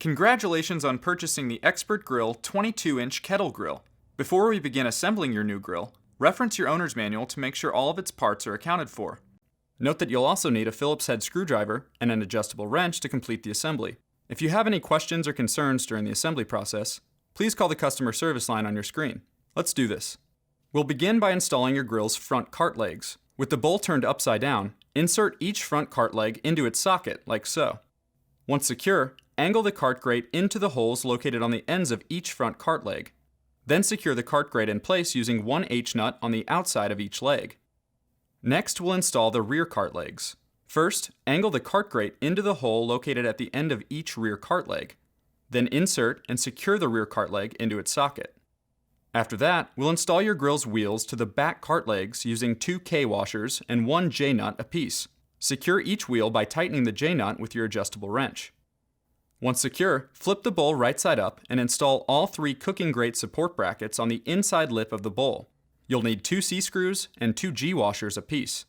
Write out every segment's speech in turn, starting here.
Congratulations on purchasing the Expert Grill 22-inch kettle grill. Before we begin assembling your new grill, reference your owner's manual to make sure all of its parts are accounted for. Note that you'll also need a Phillips head screwdriver and an adjustable wrench to complete the assembly. If you have any questions or concerns during the assembly process, please call the customer service line on your screen. Let's do this. We'll begin by installing your grill's front cart legs. With the bowl turned upside down, insert each front cart leg into its socket, like so. Once secure, angle the cart grate into the holes located on the ends of each front cart leg. Then secure the cart grate in place using one H-nut on the outside of each leg. Next, we'll install the rear cart legs. First, angle the cart grate into the hole located at the end of each rear cart leg. Then insert and secure the rear cart leg into its socket. After that, we'll install your grill's wheels to the back cart legs using 2 K-washers and 1 J-nut apiece. Secure each wheel by tightening the J-nut with your adjustable wrench. Once secure, flip the bowl right side up and install all 3 cooking grate support brackets on the inside lip of the bowl. You'll need 2 C-screws and 2 G-washers apiece.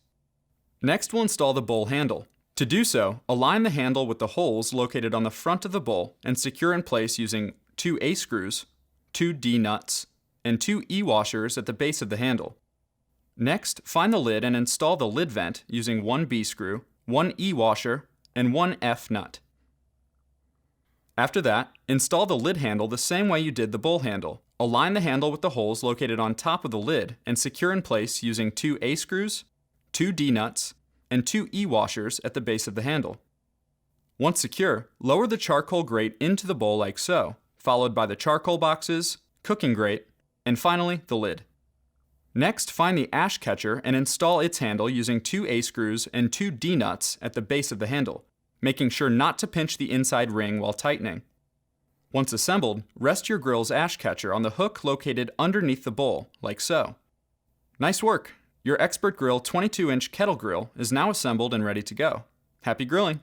Next, we'll install the bowl handle. To do so, align the handle with the holes located on the front of the bowl and secure in place using 2 A-screws, 2 D-nuts, and 2 E-washers at the base of the handle. Next, find the lid and install the lid vent using 1 B-screw, 1 E-washer, and 1 F-nut. After that, install the lid handle the same way you did the bowl handle. Align the handle with the holes located on top of the lid and secure in place using 2 A-screws, 2 D-nuts, and 2 E-washers at the base of the handle. Once secure, lower the charcoal grate into the bowl like so, followed by the charcoal boxes, cooking grate, and finally the lid. Next, find the ash catcher and install its handle using 2 A-screws and 2 D-nuts at the base of the handle, making sure not to pinch the inside ring while tightening. Once assembled, rest your grill's ash catcher on the hook located underneath the bowl, like so. Nice work! Your Expert Grill 22-inch kettle grill is now assembled and ready to go. Happy grilling!